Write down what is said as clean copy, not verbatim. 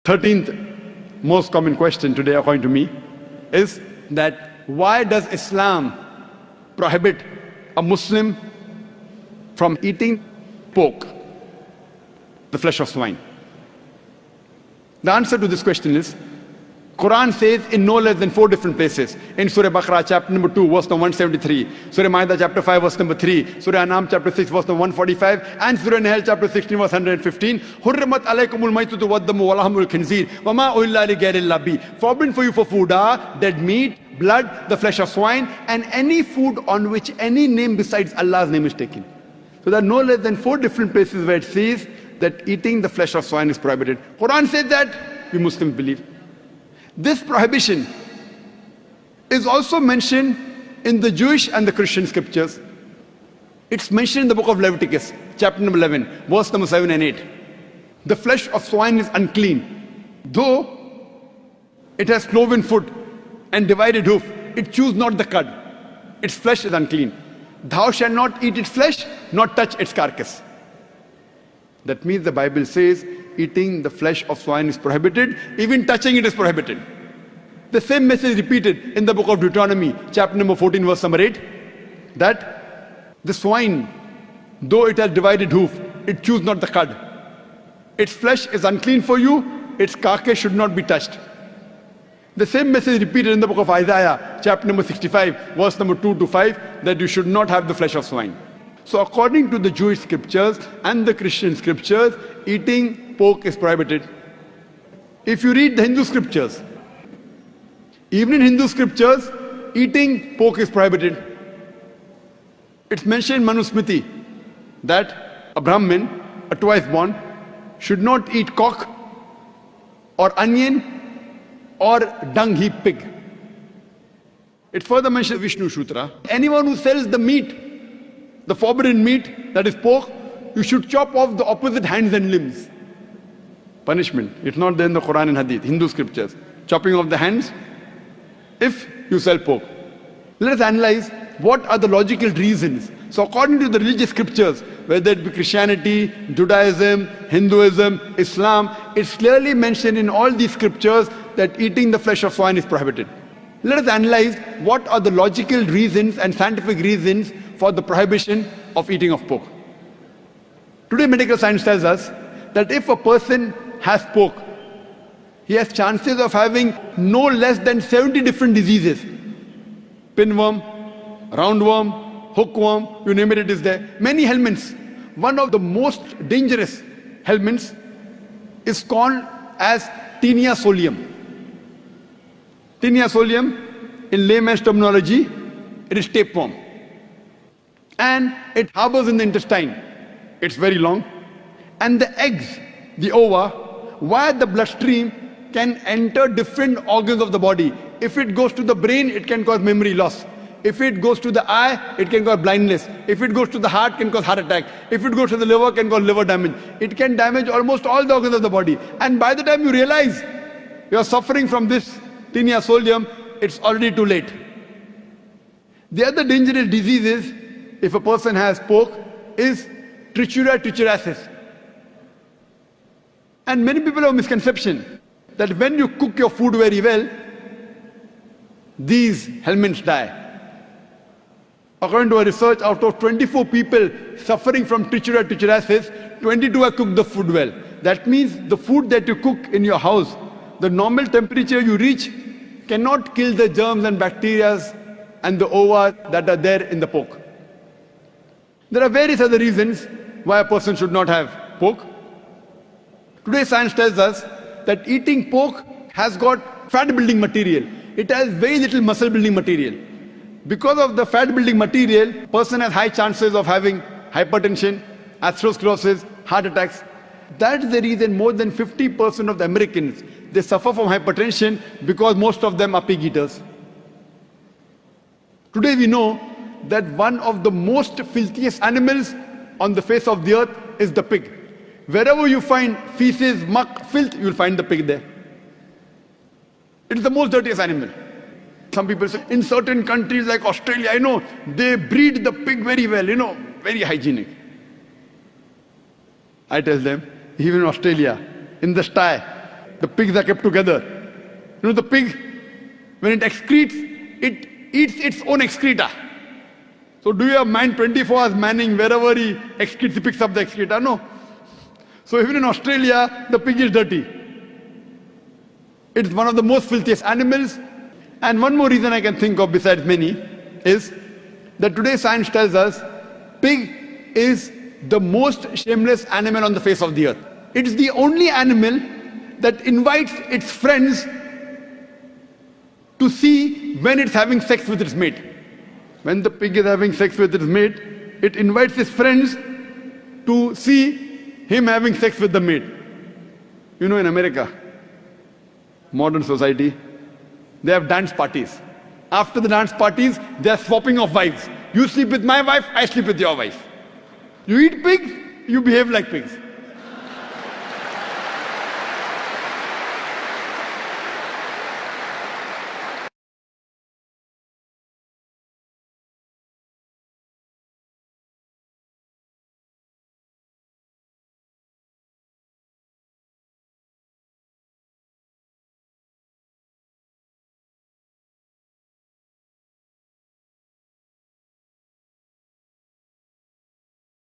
13th most common question today, according to me, is that why does Islam prohibit a Muslim from eating pork, the flesh of swine? The answer to this question is, Quran says in no less than 4 different places. In Surah Baqarah chapter number 2 verse number 173, Surah Maida chapter 5 verse number 3, Surah Anam chapter 6 verse number 145, and Surah Nahl chapter 16 verse 115. Hurrimat alaykumul maytatu waddamu walahmul khinzir wama uhilla li ghayrillah bi. Forbidden for you for food are dead meat, blood, the flesh of swine, and any food on which any name besides Allah's name is taken. So there are no less than 4 different places where it says that eating the flesh of swine is prohibited. Quran says that, we Muslims believe. This prohibition is also mentioned in the Jewish and the Christian scriptures. It's mentioned in the book of Leviticus, chapter number 11, verse number 7 and 8. The flesh of swine is unclean. Though it has cloven foot and divided hoof, it chews not the cud. Its flesh is unclean. Thou shalt not eat its flesh, nor touch its carcass. That means the Bible says eating the flesh of swine is prohibited, even touching it is prohibited. The same message repeated in the book of Deuteronomy, chapter number 14, verse number 8, that the swine, though it has divided hoof, it chews not the cud. Its flesh is unclean for you, its carcass should not be touched. The same message repeated in the book of Isaiah, chapter number 65, verse number 2 to 5, that you should not have the flesh of swine. So according to the Jewish scriptures and the Christian scriptures, eating pork is prohibited. If you read the Hindu scriptures, even in Hindu scriptures, eating pork is prohibited. It's mentioned in Manusmriti that a Brahmin, a twice born, should not eat cock or onion or dung heap pig. It further mentions Vishnu Sutra. Anyone who sells the meat, the forbidden meat, that is pork, you should chop off the opposite hands and limbs. Punishment. It's not there in the Quran and Hadith, Hindu scriptures. Chopping off the hands if you sell pork. Let us analyze what are the logical reasons. So according to the religious scriptures, whether it be Christianity, Judaism, Hinduism, Islam, it's clearly mentioned in all these scriptures that eating the flesh of swine is prohibited. Let us analyze what are the logical reasons and scientific reasons for the prohibition of eating of pork. Today medical science tells us that if a person has pork, he has chances of having no less than 70 different diseases. Pinworm, roundworm, hookworm, you name it, it is there. Many helminths. One of the most dangerous helminths is called as Taenia solium. Taenia solium, in layman's terminology, it is tapeworm. And it harbors in the intestine. It's very long. And the eggs, the ova, via the bloodstream can enter different organs of the body. If it goes to the brain, it can cause memory loss. If it goes to the eye, it can cause blindness. If it goes to the heart, it can cause heart attack. If it goes to the liver, it can cause liver damage. It can damage almost all the organs of the body. And by the time you realize you are suffering from this Taenia solium, it's already too late. The other dangerous diseases, if a person has pork, is Trichuria trichuriasis. And many people have a misconception that when you cook your food very well, these helminths die. According to a research, out of 24 people suffering from Trichuria trichuriasis, 22 have cooked the food well. That means the food that you cook in your house, the normal temperature you reach cannot kill the germs and bacteria and the ova that are there in the pork. There are various other reasons why a person should not have pork. Today science tells us that eating pork has got fat building material. It has very little muscle building material. Because of the fat building material, person has high chances of having hypertension, atherosclerosis, heart attacks. That's the reason more than 50% of the Americans, they suffer from hypertension because most of them are pig eaters. Today we know that one of the most filthiest animals on the face of the earth is the pig. Wherever you find feces, muck, filth, you will find the pig there. It is the most dirtiest animal. Some people say, in certain countries like Australia, I know, they breed the pig very well, very hygienic. I tell them, even in Australia, in the sty, The pigs are kept together. You know, the pig, when it excretes, it eats its own excreta. So do you have man 24 hours manning wherever he excretes, he picks up the excreta? No. So even in Australia, the pig is dirty. It's one of the most filthiest animals. And one more reason I can think of besides many is that today science tells us pig is the most shameless animal on the face of the earth. It's the only animal that invites its friends to see when it's having sex with its mate. When the pig is having sex with its mate, it invites its friends to see him having sex with the mate. You know, in America, modern society, they have dance parties. After the dance parties, they are swapping of wives. You sleep with my wife, I sleep with your wife. You eat pig, you behave like pigs.